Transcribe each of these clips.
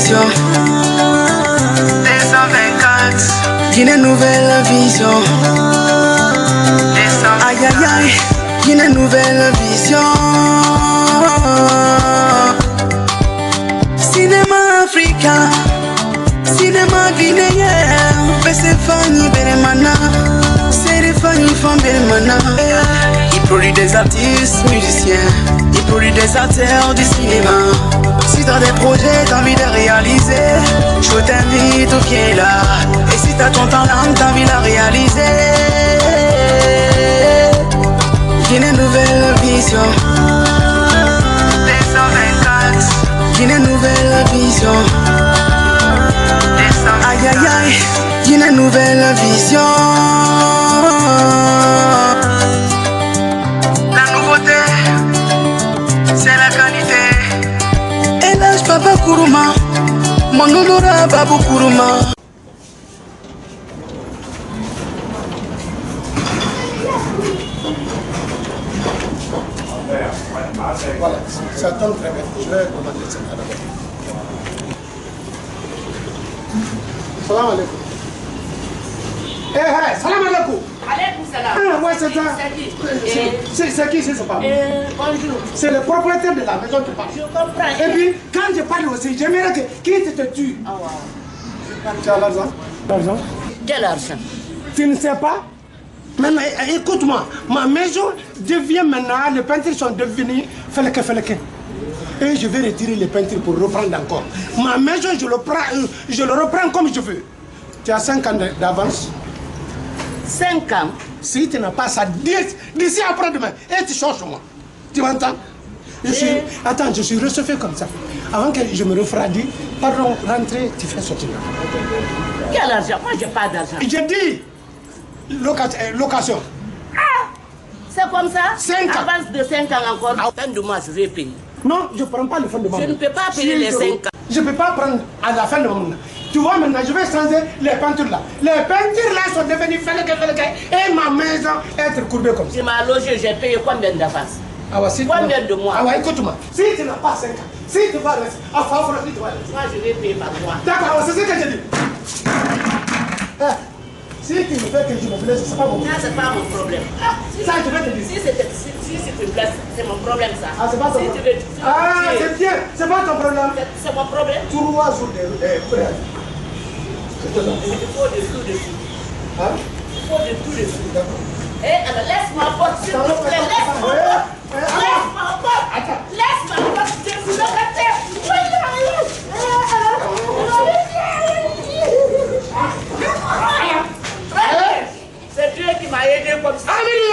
vision. 224. Une nouvelle vision. Aïe aïe aïe. Une nouvelle vision. Cinéma africain. Cinéma guinéen. C'est Fanny Belemana. C'est Fanny Belemana. Il produit des artistes musiciens. Il produit des acteurs du cinéma. Si t'as des projets, t'as envie de réaliser, je t'invite au pied là. Et si t'as ton talent, t'as envie de réaliser. J'ai une nouvelle vision. 224. J'ai une nouvelle vision. Aïe aïe aïe. J'ai une nouvelle vision. La nouveauté, c'est la qualité. Elage Papa Kourouma, mon honorable Babou Kourouma. Voilà, ça tombe très bien. Je vais commander ça d'abord. Salam alaikum. Salam alaikum. Alaikum salam. Ah, ouais, c'est ça. C'est qui, c'est pas Bonjour. C'est le propriétaire de la maison qui parle. Je comprends. Et puis, quand je parle aussi, j'aimerais que qui te tue. Ah, wow. Tu as l'argent? L'argent? Quel argent? Tu ne sais pas? Maintenant, écoute-moi, ma maison devient maintenant, les peintures sont devenues feleke. Et je vais retirer les peintures pour reprendre encore. Ma maison, je le reprends comme je veux. Tu as 5 ans d'avance. 5 ans? Si tu n'as pas ça, d'ici après-demain, et tu changes moi. Tu m'entends? Attends, je suis recevé comme ça. Avant que je me refroidisse, pardon, rentrez, tu fais sortir là. Quel argent? Moi, j'ai pas d'argent. J'ai dit location. Ah! C'est comme ça? 5 ans. Avance de 5 ans encore. Fin de mois, je vais payer. Non, je ne prends pas le fond de mois. Je ne peux pas payer les 5 ans. Je ne peux pas prendre à la fin de mon mois. Tu vois, maintenant, je vais changer les peintures là. Les peintures là sont devenues feleke. Et ma maison être courbée comme ça. Tu m'as logé, j'ai payé combien d'avance? Combien de mois? Ah ouais, écoute-moi. Si tu n'as pas 5 ans, si tu vas rester, tu vas rester. Moi, je vais payer par mois. D'accord, c'est ce que je dis. Si tu me fais que je me blesse, c'est pas mon problème. Ça, c'est pas mon problème. Ça, je vais te dire. Si tu te blesses, c'est mon problème ça. Ah, c'est pas ton problème. Ah, c'est bien. C'est pas ton problème. C'est mon problème. 3 jours de préavis. Il faut de tout dessus. Hein? Il faut de tout dessus. Eh, alors laisse-moi porte, s'il vous plaît. Laisse-moi porte. Laisse-moi porte. Je suis locataire. C'est Dieu qui m'a aidé comme ça. Amélie,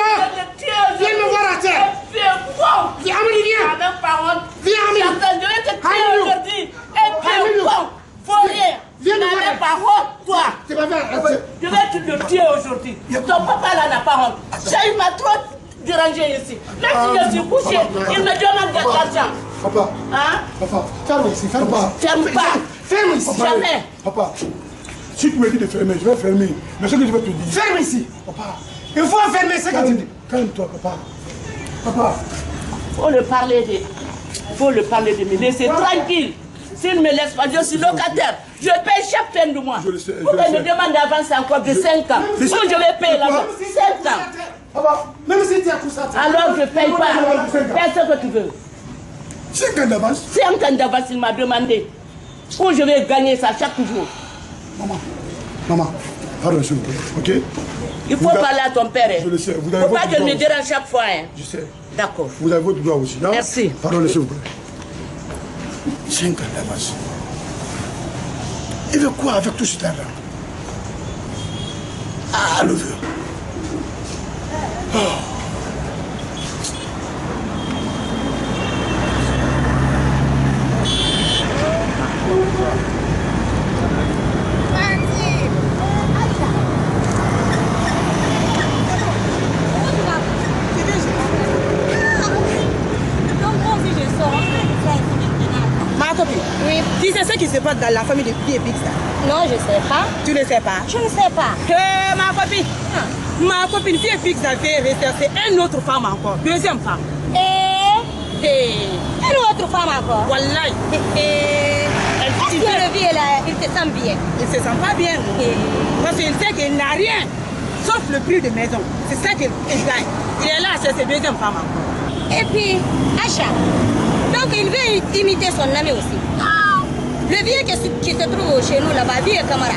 viens me voir à terre. Viens, bon. Viens, Amélie, viens. Même pas honte. Viens, Amélie. Je vais te tuer aujourd'hui. Et puis, bon, faut rien. Viens me voir. Tu n'as pas honte, toi. Tu vas faire. Je vais te le tuer aujourd'hui. Ton papa là n'a pas honte. Il m'a trop dérangé ici. Même si je suis couché, il me demande de l'argent. Papa. Hein? Papa, ferme ici, ferme pas. Ferme pas. Ferme ici. Jamais. Papa, si tu me dis de fermer, je vais fermer. Mais ce que je vais te dire. Ferme ici. Papa. Il faut fermer ce que tu dis. Calme-toi, papa. Papa. Faut le parler de me laisser tranquille. S'il ne me laisse pas, je suis locataire. Je paye chaque fin de mois. Je le sais. Pourquoi il me demande d'avance encore de 5 ans? Où je vais payer là-bas? 5 ans. Papa, même si tu as tout ça. Alors je ne paye pas. Fais ce que tu veux. 5 ans d'avance. 5 ans d'avance, il m'a demandé. Où je vais gagner ça chaque jour. Maman, pardon s'il vous plaît, ok? Il faut parler à ton père. Je le sais. Vous Il ne avez faut pas votre que droit me aussi. dérange chaque fois. Hein. Je sais. D'accord. Vous avez votre droit aussi, non? Merci. Pardon s'il vous plaît. 5 ans d'avance. Il veut quoi avec tout cet argent? Ah, le vieux. Oh. Oui. Tu sais ce qui se passe dans la famille de Pied Big ça? Non, je ne sais pas. Tu ne sais pas? Je ne sais pas. Ma copine Pied Big ça fait rechercher une autre femme encore. Deuxième femme. Une autre femme encore. Wallahi. Est-ce que se sent bien. Il ne se sent pas bien. Parce qu'il sait qu'il n'a rien, sauf le prix de maison. C'est ça qu'il gagne. Il est là chez ses deuxième femmes encore. Et puis, Acha, donc il veut imiter son ami aussi. Le vieux qui se trouve chez nous là-bas, vieux camarade.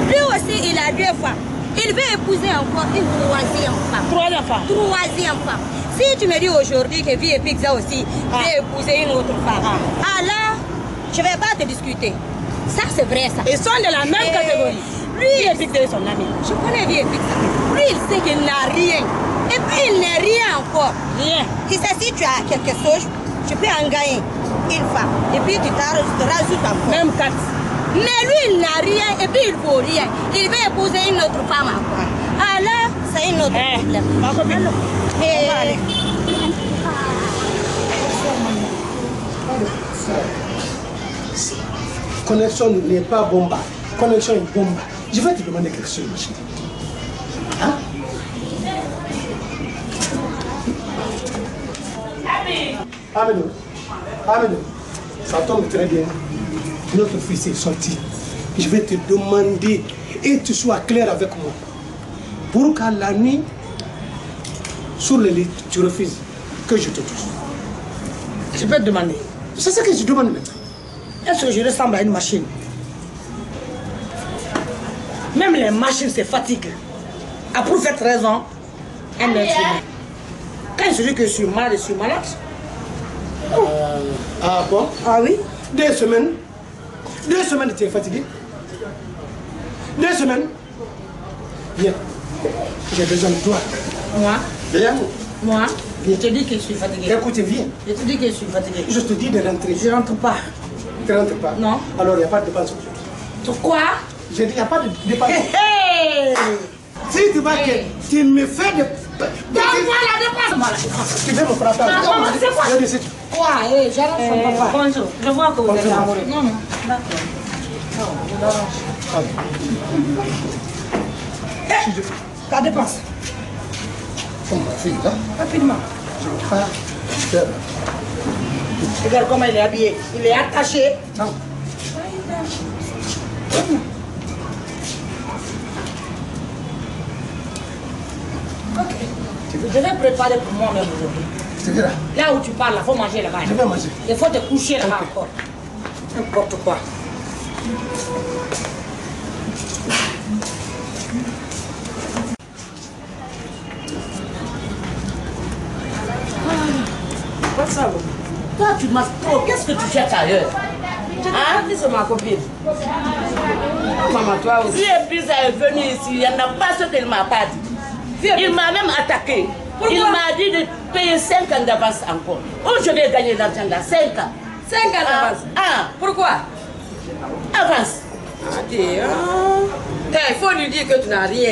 Lui aussi, il a 2 femmes. Il veut épouser encore une 3e femme. 3e femme. 3e femme. Si tu me dis aujourd'hui que Vieux Pizza aussi veut épouser une autre femme, alors je ne vais pas te discuter. Ça, c'est vrai, ça. Ils sont de la même catégorie. Lui, Vieux Pizza est son ami. Je connais Vieux Pizza. Lui, il sait qu'il n'a rien. Et puis, il n'est rien encore. Rien. Il sait si tu as quelque chose, tu peux en gagner une femme. Et puis, tu rajoutes encore. Même 4. Mais lui, il n'a rien et puis il ne vaut rien. Il veut épouser une autre femme encore. Alors, c'est une autre problème. Ma copine, on va aller. Connexion n'est pas bomba. Connexion est bomba. Je vais te demander quelque chose, ma chérie. Hein? Amélie, ça tombe très bien. Notre fils est sorti. Je vais te demander et tu sois clair avec moi. Pour qu'à la nuit, sur le lit, tu refuses que je te touche. Je peux te demander. C'est ça que je demande maintenant. Est-ce que je ressemble à une machine? Même les machines se fatiguent. À pour cette raison, un être humain. Quand il se dit que je suis malade, je suis malade. Ah bon? Ah oui? 2 semaines. 2 semaines, tu es fatigué. 2 semaines. Viens. J'ai besoin de toi. Moi? Viens. Moi? Je te dis que je suis fatigué. Écoute, viens. Je te dis que je suis fatigué. Je te dis de rentrer. Je rentre pas. Tu ne rentres pas? Non. Alors, il n'y a pas de dépense aujourd'hui. Sur quoi? J'ai dit, il n'y a pas de dépense. Hey! Si tu vas que tu me fais de... Donne-moi la dépense! Tu veux me frapper? Maman, c'est quoi? Je décide. Quoi? Hey, j'arrête son papa. Bonjour, je vois que vous êtes amoureux. Non, non. Ta dépense. Comme ma fille, là. Rapidement. Je ne veux pas faire. Regarde comment il est habillé. Il est attaché. Non. Ok. Je vais préparer pour moi-même aujourd'hui. Tu verras. Là où tu parles, il faut manger là-bas. Je vais manger. Il faut te coucher là-bas Ok. encore. N'importe quoi. Quoi ça, vous? Toi, tu m'as trop. Qu'est-ce que tu cherches ailleurs? Ah, c'est ma copine. Maman, toi aussi. Si Ebiza est venu ici, il n'y en a pas ce qu'il ne m'a pas dit. Il m'a même attaqué. Il m'a dit de payer 5 ans d'avance encore. Où je vais gagner l'argent là? 5 ans. 5 ans d'avance. Ah, Pourquoi? avance. Il faut lui dire que tu n'as rien.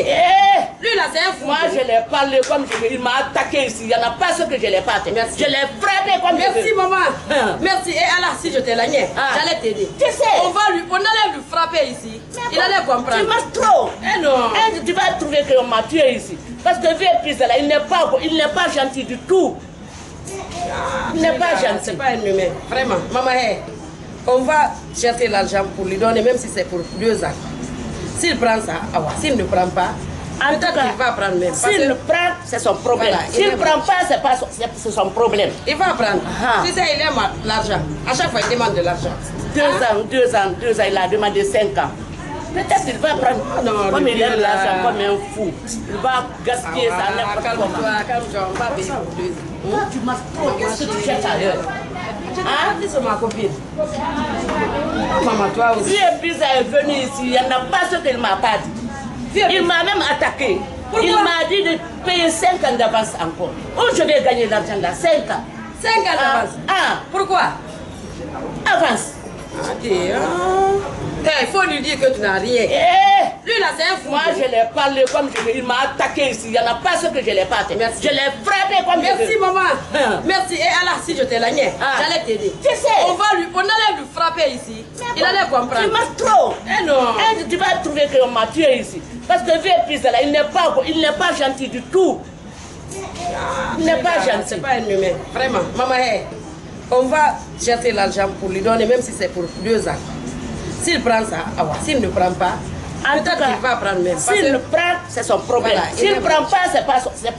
Lui là, c'est un fou. Moi, je l'ai parlé comme je veux. Il m'a attaqué ici. Il n'y en a pas ce que je l'ai pas fait. Merci. Je l'ai frappé comme je veux. Merci maman. Hein. Merci. Et alors si je t'ai lagné, Ah. j'allais t'aider. Tu sais. On allait lui frapper ici. Il allait comprendre. Tu m'as trop. Eh non. Tu vas trouver qu'on m'a tué ici. Parce que vieux fils là, il n'est pas gentil du tout. Il n'est pas gentil. C'est pas un humain. Vraiment. Maman, on va chercher l'argent pour lui donner, même si c'est pour 2 ans. S'il prend ça, s'il ne prend pas, En tout peut-être cas, qu'il va prendre même. Parce s'il que le prend, c'est son problème. Voilà, S'il il ne est prend pas, c'est son problème. il va prendre. Ah. Tu sais, il aime l'argent. À chaque fois, il demande de l'argent. 2 ans, il a demandé 5 ans. Peut-être qu'il va prendre. Non, comme le il aime vieux, là. l'argent comme un fou. Il va gaspiller ça n'importe comment. Calme-toi, on va payer pour 2 ans. Toi, tu m'as trop. Qu'est-ce que tu cherches ailleurs? Ah, c'est ma copine. Maman, toi aussi. Si Ebiza est venu ici, il n'y en a pas ce qu'il ne m'a pas dit. Il m'a même attaqué. Pourquoi? Il m'a dit de payer 5 ans d'avance encore. Où je vais gagner l'argent là? 5 ans. 5 ans d'avance. Ah, Pourquoi? avance. Il faut lui dire que tu n'as rien. Lui là, c'est un fou. Moi, je l'ai parlé comme je veux. Il m'a attaqué ici. Il n'y en a pas ce que je l'ai pas fait. Merci. Je l'ai frappé comme je Merci veux. maman. Hein. Merci. Et alors si je t'ai lagné, Ah. j'allais t'aider. Tu sais. On allait lui frapper ici. Il allait Tu comprendre. m'as trop. Eh non. Tu vas trouver qu'on m'a tué ici. Parce que vieux fils là, il n'est pas gentil du tout. Il n'est pas gentil. C'est pas un humain. Vraiment. Maman, on va chercher l'argent pour lui donner, même si c'est pour 2 ans. S'il prend ça, s'il ne prend pas, peut-être qu'il va prendre même. S'il le prend, c'est son problème. Voilà, S'il ne prend pas,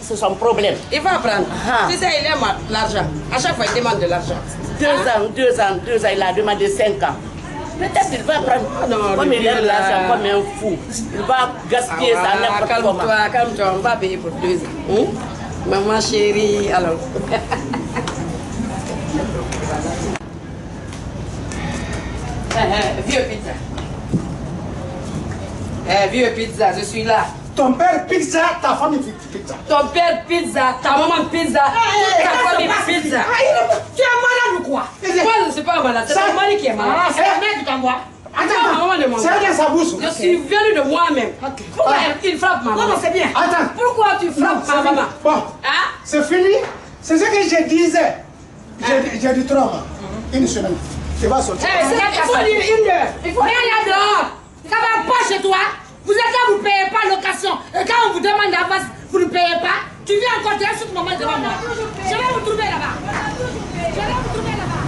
c'est son problème. Il va prendre. Tu sais, il aime l'argent. À chaque fois, il demande de l'argent. 2 ans, il a demandé 5 ans. Peut-être qu'il va prendre. Non, comme il aime l'argent comme un fou. Il va gaspiller ça n'importe comment. Calme-toi, on va payer pour 2 ans. Maman chérie, alors. Vieux pizza. Vieux pizza, je suis là. Ton père pizza, ta famille pizza. Ton père pizza, ta maman pizza, ta famille pizza. Tu es malade ou quoi? Moi, je ne suis pas malade, c'est ton mari qui est malade. C'est la mère qui t'envoie. Attends, c'est dans sa bouche. Je suis venu de moi-même. Pourquoi il frappe ma maman? Non, c'est bien. Attends. Pourquoi tu frappes ma maman? Bon, c'est fini. C'est ce que je disais. J'ai dit 3 mois. Une semaine. Tu vas sortir. Il faut dire 1 heure. Il faut rien là dehors. Ça va pas chez toi. Vous êtes là, vous ne payez pas location. Et quand on vous demande d'avance, vous ne payez pas. Tu viens encore dire ce moment devant moi. Je vais vous trouver là-bas. Je vais vous trouver là-bas.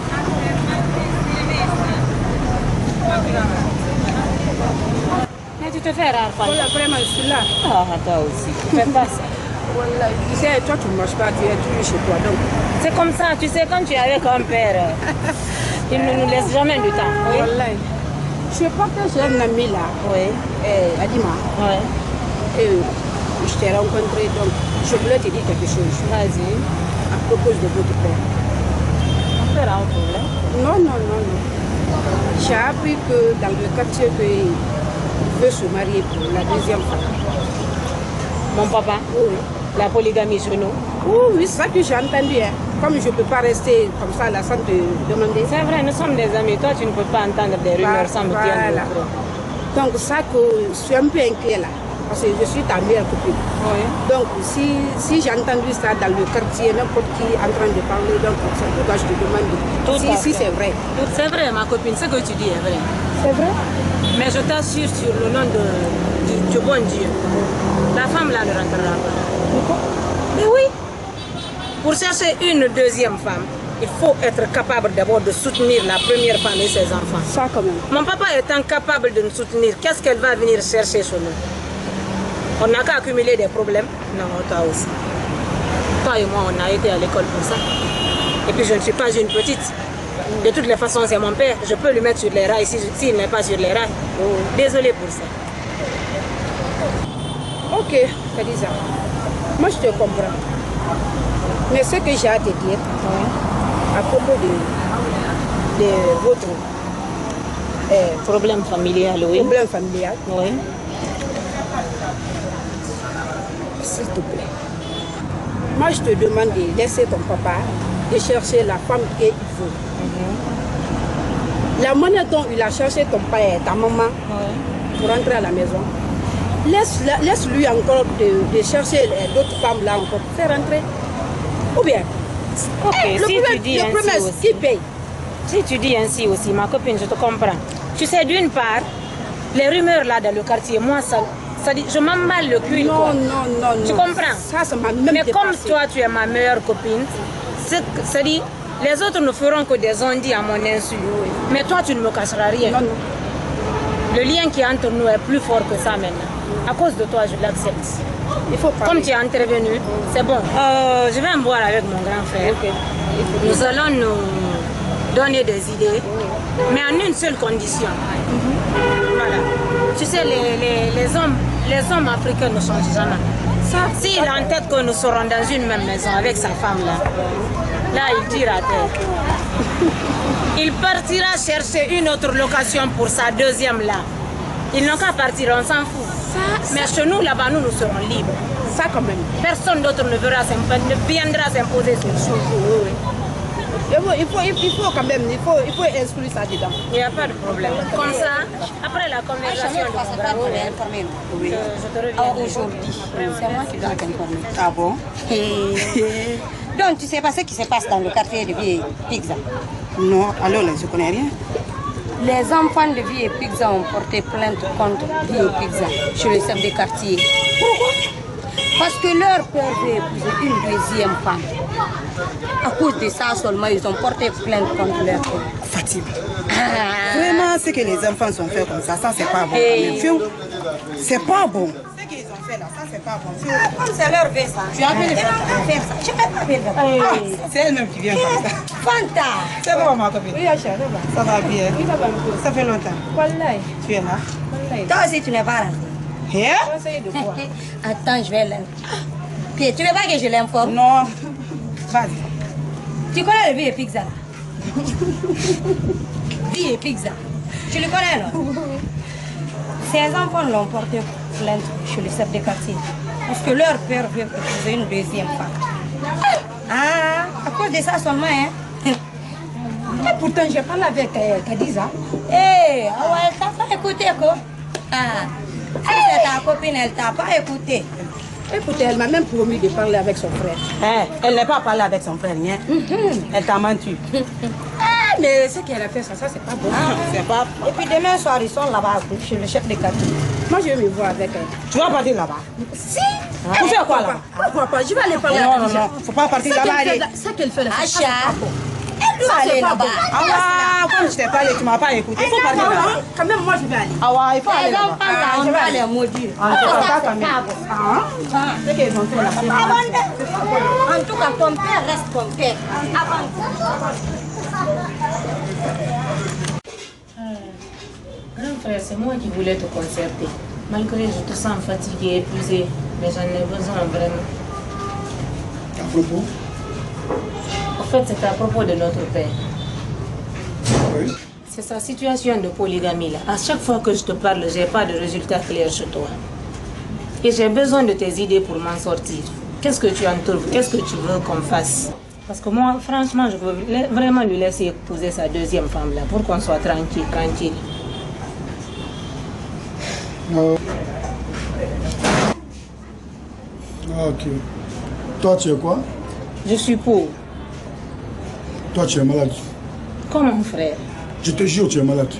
Mais tu te fais rare, Voilà, vraiment, je suis là. Ah, toi aussi. Tu fais pas ça. Voilà, tu sais, toi, tu ne marches pas, tu es toujours chez toi. Donc, c'est comme ça, tu sais, quand tu es avec un père, il ne nous laisse jamais du temps. Oui. voilà. Je suis partie chez un ami là, Oui. Adima. Oui. Et je t'ai rencontré, donc je voulais te dire quelque chose. Vas-y. À propos de votre père. Mon père a un problème. Non. J'ai appris que dans le quartier, qu'il veut se marier pour la 2e fois. Mon papa? Oui. La polygamie chez nous? Oui, c'est ça que j'ai entendu. Hein. Comme je ne peux pas rester comme ça là sans te demander. C'est vrai, nous sommes des amis. Toi, tu ne peux pas entendre des rumeurs sans me dire. Voilà. Donc, ça que je suis un peu inquiet là. Parce que je suis ta meilleure copine. Oui. Donc, si j'ai entendu ça dans le quartier, n'importe qui est en train de parler, donc c'est pourquoi je te demande si c'est vrai. C'est vrai, ma copine, ce que tu dis est vrai. C'est vrai? Mais je t'assure sur le nom du bon Dieu, la femme là ne rentrera pas. Pourquoi? Mais oui. Pour chercher une 2e femme, il faut être capable d'abord de soutenir la première femme et ses enfants. Ça quand même. Mon papa étant capable de nous soutenir, qu'est-ce qu'elle va venir chercher chez nous? On n'a qu'à accumuler des problèmes. Non, toi aussi. Toi et moi, on a été à l'école pour ça. Et puis je ne suis pas une petite. De toutes les façons, c'est mon père. Je peux lui mettre sur les rails s'il n'est pas sur les rails. Désolée pour ça. Ok, Khadija. Moi, je te comprends. Mais ce que j'ai à te dire, à propos de votre problème familial, oui. problème familial, Oui. s'il te plaît. Moi, je te demande de laisser ton papa, de chercher la femme qu'il faut. La manière dont il a cherché ton père, ta maman, pour rentrer à la maison, laisse-lui encore de chercher d'autres femmes là encore pour faire rentrer. Ou bien, Ok, si tu dis ainsi aussi. Qui paye? Si tu dis ainsi aussi, ma copine, je te comprends. Tu sais, d'une part, les rumeurs là dans le quartier, moi, ça dit, je m'emballe le cul. Non. Tu comprends? Ça m'a même Mais dépassé. comme toi, tu es ma meilleure copine, ça dit, les autres ne feront que des ondits à mon insu. Mais toi, tu ne me cacheras rien. Non. Le lien qui est entre nous est plus fort que ça maintenant. À cause de toi, je l'accepte. Il faut parler. Comme tu es intervenu, c'est bon. Je vais me voir avec mon grand frère. Ok. Nous allons nous donner des idées, mais en une seule condition. Voilà. Tu sais, les hommes africains ne changent jamais. S'il a en tête que nous serons dans une même maison avec sa femme là, il tire à terre. Il partira chercher une autre location pour sa 2e là. Ils n'ont qu'à partir, on s'en fout. Mais chez nous, là-bas, nous serons libres. Ça quand même. Personne d'autre ne viendra s'imposer sur nous. Il faut quand même, il faut exclure ça dedans. Il n'y a pas de problème. Comme ça, après la conversation de mon grand frère, je te reviens. Aujourd'hui, c'est moi qui dois t'informer. Ah bon? Donc, tu sais pas ce qui se passe dans le quartier de Vieille Pizza? Non, alors là, je connais rien. Les enfants de Vieille Pizza ont porté plainte contre Vieille Pizza chez le chef de quartier. Pourquoi? Parce que leur père veut épouser une deuxième femme. À cause de ça seulement, ils ont porté plainte contre leur père. Fatima. Vraiment, ce que les enfants sont faits comme ça c'est pas bon. C'est pas bon. Ce qu'ils ont fait là, ça c'est pas bon. C'est leur vie ça. Tu as appelé Fanta. Je ne peux pas faire ça. C'est elle-même qui vient comme ça. Fanta. C'est bon ma copine. Oui, Acha, ça va. Ça va bien. Oui, ça va un peu. Ça fait longtemps. Wallahi. Tu es là. Wallahi. Toi aussi, tu n'es pas rentré. Hein? On va essayer de voir. Attends, je vais l'informer. Puis, tu veux pas que je l'informe? Non. Vas-y. Tu connais le vieux Pizza là? Vieux Pizza. Tu le connais là? Ces enfants l'ont porté plainte chez le chef de quartier. Parce que leur père veut épouser une deuxième femme. Ah, à cause de ça seulement, hein? Et pourtant, j'ai parlé avec Kadiza. Eh, ouais, elle t'a pas écouté quoi? Ah, si c'est ta copine, elle t'a pas écouté. Écoutez, elle m'a même promis de parler avec son frère. Elle n'est pas parlé avec son frère, rien. Elle t'a menti. Ah, mais ce qu'elle a fait, ça c'est pas bon. C'est pas. Et puis demain soir, ils sont là-bas chez le chef de quartier. Moi, je vais me voir avec elle. Tu vas partir là-bas? Si. Pour faire quoi là? Pourquoi pas? Je vais aller parler Non, à non, Kadiza. non. Faut pas partir là-bas. Allez. Ce qu'elle fait là, ça, c'est Acha, pas bon. elle doit aller là-bas. Ah, comme je t'ai parlé, tu m'as pas écouté. Il faut partir là-bas. Quand même, moi, je vais aller. Ah ouais, il faut aller Les là-bas. enfants, là, on doit les maudire. Ah, c'est pas Ça, quand c'est même. pas bon. Ce qu'ils ont fait là, c'est pas bon. En tout cas, ton père reste ton père. Avance. Grand frère, c'est moi qui voulais te concerter. Malgré que je te sens fatigué, épuisé, mais j'en ai besoin vraiment. À propos? En fait, c'est à propos de notre père. Oui. C'est sa situation de polygamie là. À chaque fois que je te parle, j'ai pas de résultat clair chez toi. Et j'ai besoin de tes idées pour m'en sortir. Qu'est-ce que tu en trouves? Qu'est-ce que tu veux qu'on fasse? Parce que moi, franchement, je veux vraiment lui laisser épouser sa deuxième femme là, pour qu'on soit tranquille. Ah, ok. Toi, tu es quoi? Je suis pauvre. Toi, tu es malade. Comme mon frère. Je te jure, tu es malade.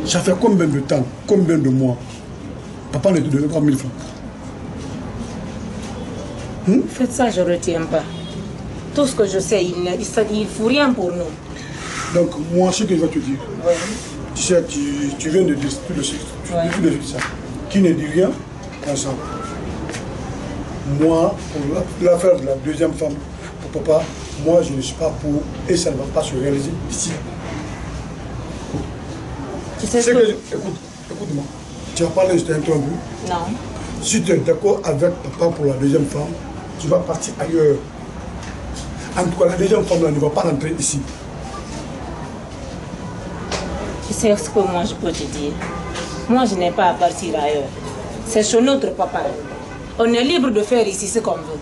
Ça fait combien de temps, combien de mois? Papa ne te donnait pas 1000 francs. Faites ça, je ne retiens pas. Tout ce que je sais, il ne faut rien pour nous. Donc, moi, ce que je vais te dire, tu sais, tu viens de dire tout de suite. Tu de ça. Qui ne dit rien, ensemble. Moi, pour l'affaire de la deuxième femme, pour papa, moi, je ne suis pas pour, et ça ne va pas se réaliser ici. Tu sais que écoute-moi. Tu as parlé, je t'ai interrompu. Non. Si tu es d'accord avec papa pour la deuxième femme, tu vas partir ailleurs. En tout cas, la deuxième femme là, ne va pas rentrer ici. Tu sais ce que moi je peux te dire. Moi, je n'ai pas à partir ailleurs. C'est chez notre papa. On est libre de faire ici ce qu'on veut.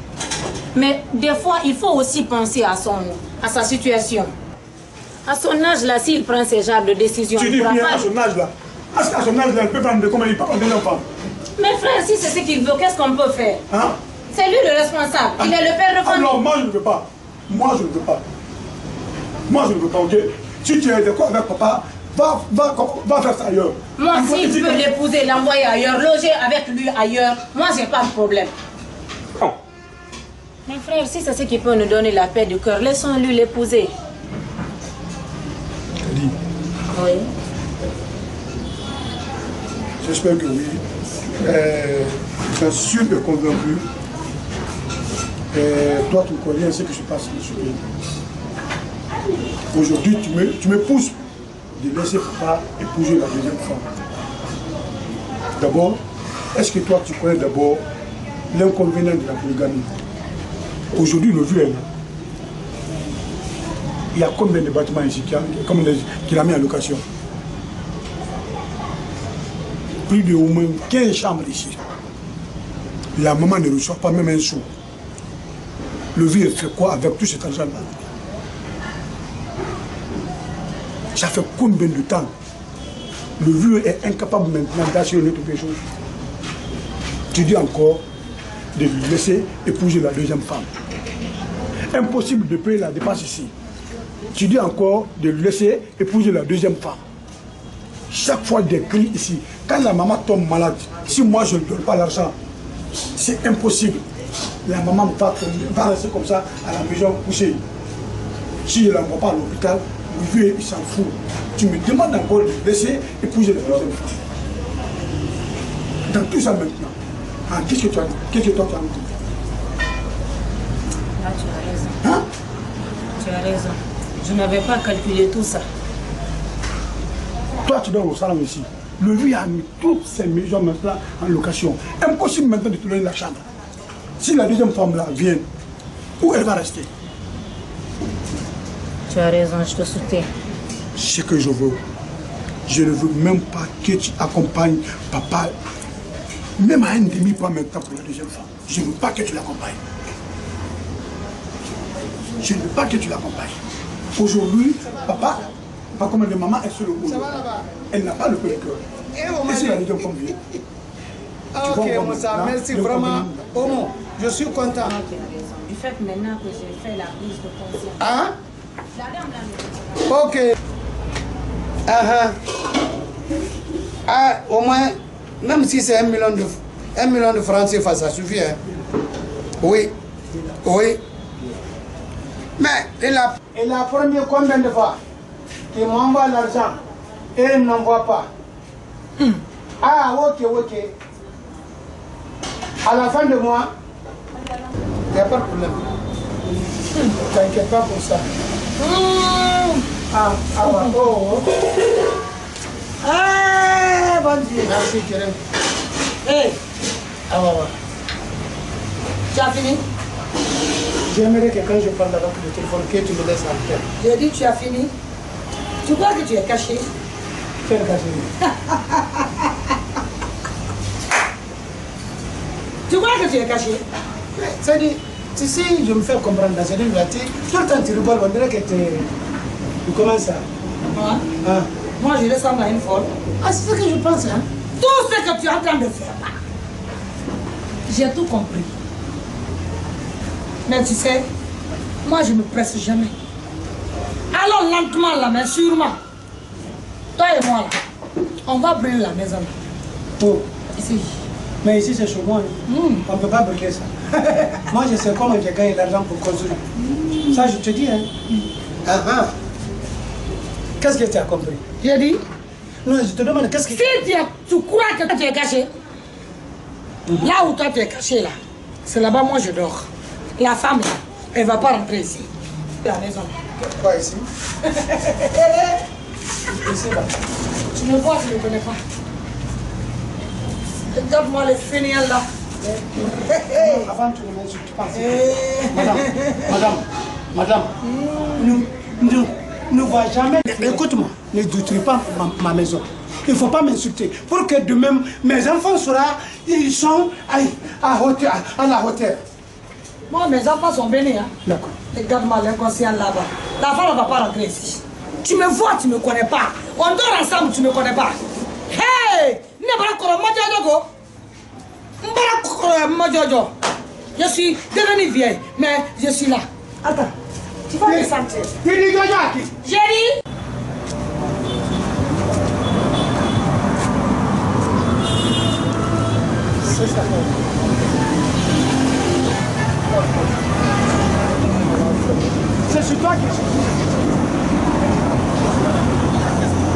Mais des fois, il faut aussi penser à sa situation. À son âge là, s'il prend ce genre de décision, Tu dis bien à son âge là. Est-ce qu'à son âge là, il peut prendre comment il peut prendre une femme? Mais frère, si c'est ce qu'il veut, qu'est-ce qu'on peut faire? Hein? C'est lui le responsable. Il est le père de famille. Non, moi je ne veux pas. Moi je ne veux pas. Moi je ne veux pas, ok? Si tu es d'accord avec papa, va faire ça ailleurs. Moi, s'il veut l'épouser, l'envoyer ailleurs, loger avec lui ailleurs, moi j'ai pas de problème. Non. Mais frère, si c'est ce qui peut nous donner la paix du cœur, laissons-lui l'épouser. Dis, Oui. j'espère que oui. Je suis sûr et convaincu. Toi, tu connais ce que je passe sur ce pays. Aujourd'hui, tu me pousses de laisser papa épouser la deuxième femme. D'abord, est-ce que toi, tu connais d'abord l'inconvénient de la polygamie? Aujourd'hui, le vieux est là. Il y a combien de bâtiments ici qu'il a mis en location? Plus de au moins 15 chambres ici. La maman ne reçoit pas même un sou. Le vieux fait quoi avec tout cet argent-là? Ça fait combien de temps? Le vieux est incapable maintenant d'assurer quelque chose. Tu dis encore de lui laisser épouser la deuxième femme. Impossible de payer la dépense ici. Tu dis encore de lui laisser épouser la deuxième femme. Chaque fois des cris ici. Quand la maman tombe malade, si moi je ne donne pas l'argent, C'est impossible. La maman va rester comme ça à la maison couchée. Si je ne l'envoie pas à l'hôpital, le vieux, il s'en fout. Tu me demandes encore de laisser épouser la deuxième femme. Dans tout ça maintenant, ah, qu'est-ce que toi tu as dit? Là, tu as raison. Hein? Tu as raison. Je n'avais pas calculé tout ça. Toi, tu dors au salon ici. Le vieux a mis toutes ces maisons maintenant en location. Impossible maintenant de te donner la chambre. Si la deuxième femme là vient, où elle va rester? Tu as raison, je te soutiens. Ce que je veux, je ne veux même pas que tu accompagnes papa, même à un demi-point maintenant pour la deuxième femme. Je ne veux pas que tu l'accompagnes. Je ne veux pas que tu l'accompagnes. Aujourd'hui, papa, pas comme de maman, est sur le boulot. Elle n'a pas le peu de cœur. Et si la deuxième femme vient? Ok, Moussa, merci vraiment. Omo, je suis content. Du fait maintenant que j'ai fait la prise de conscience. Hein? La dame là. Ok. Ah, au moins, même si c'est 1 million de francs CFA, ça suffit. Hein? Oui. Oui. Mais il a promis combien de fois qu'il m'envoie l'argent et il ne m'envoie pas. Ah, ok. À la fin de mois, il n'y a pas de problème. T'inquiète pas pour ça. Bon Dieu. Merci, Kérem. Hey. Tu as fini? J'aimerais que quand je parle avec le téléphone, que tu me laisses en paix. J'ai dit tu as fini. Tu crois que tu es caché? Quel caché? Tu crois que tu es caché? C'est-à-dire, si je me fais comprendre, c'est-à-dire, tout le temps tu rigoles, on dirait que tu commences ça. Hein? Ah. Moi, je ressemble à une folle. Ah, c'est ce que je pense, hein? Tout ce que tu es en train de faire là, j'ai tout compris. Mais tu sais, moi, je ne me presse jamais. Allons lentement là, mais sûrement. Toi et moi, là, on va brûler la maison. Oh. Ici. Mais ici, c'est chez moi. On ne peut pas brûler ça. Moi, je sais comment j'ai gagné l'argent pour construire. Ça, je te dis, hein. Qu'est-ce que tu as compris? J'ai dit? Non, je te demande, qu'est-ce que... Si tu crois que tu es caché, là où toi tu es caché, là, c'est là-bas, moi, je dors. La femme, là, elle ne va pas rentrer ici. La maison. Quoi, ici? Ici, là. Tu me vois, tu ne me connais pas. Regarde-moi les fainéants, là. Avant, tu ne m'insultes pas. Madame, ne vois jamais. Écoute-moi, ne détruis pas ma maison. Il ne faut pas m'insulter. Pour que demain, mes enfants ils sont à la hauteur. Moi, mes enfants sont venus. Hein. D'accord. Regarde-moi l'inconscient là-bas. La femme ne va pas rentrer ici. Tu me vois, tu ne me connais pas. On dort ensemble, tu ne me connais pas. Hey! Je suis devenue vieille, mais je suis là. Attends, tu vas me sentir. J'ai dit. C'est ça. C'est sur toi qui je suis.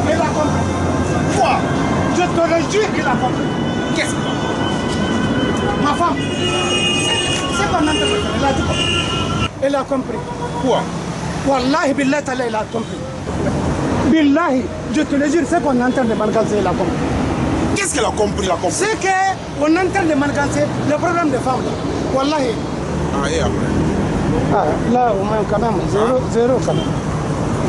Il a compris. Quoi? Je te le jure qu'il a compris. Qu'est-ce que ma femme, c'est qu'on entend, elle a tout compris. Elle a compris. Quoi? Wallahi billahi ta'ala, elle a compris. Billahi, je te le jure, c'est qu'on entend de mangancer, elle a compris. Qu'est-ce qu'elle a compris? C'est qu'on entend de mangancer le problème des femmes. Wallahi. Ah, et après? Ah, là, au moins, quand même, zéro quand même.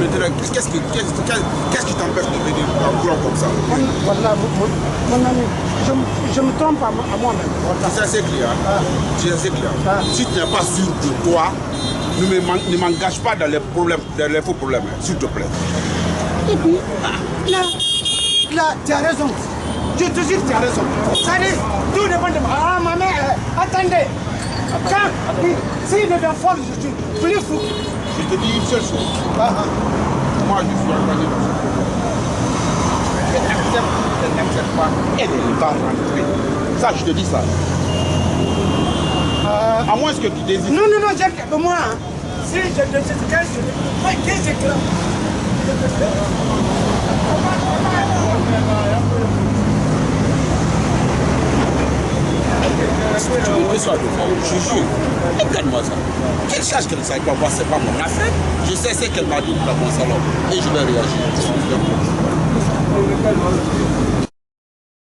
Mais qu'est-ce qui t'empêche de venir en courant comme ça? Voilà, mon ami, je me trompe à moi-même. C'est assez clair. C'est assez clair. Si tu n'es pas sûr de toi, ne m'engage pas dans les problèmes, dans les faux problèmes, s'il te plaît. Et puis, là, tu as raison. Je te jure, tu as raison. Ça dit, tout dépend de moi. Ah, ma mère, attendez. Quand, s'il devient fort, je suis plus fou. Je te dis une seule chose. Moi, je suis engagé dans ce problème. Elle n'accepte pas, elle va rentrer. Ça, je te dis ça. À moins que tu désires. Non, non, non, j'ai moi. Hein. Si je décide que je des éclats. Tu veux que ça je jure. Regarde-moi ça. Quelle charge qu'elle ne savait pas voir, c'est pas mon affaire. Je sais ce qu'elle m'a dit dans mon salon. Et je vais réagir.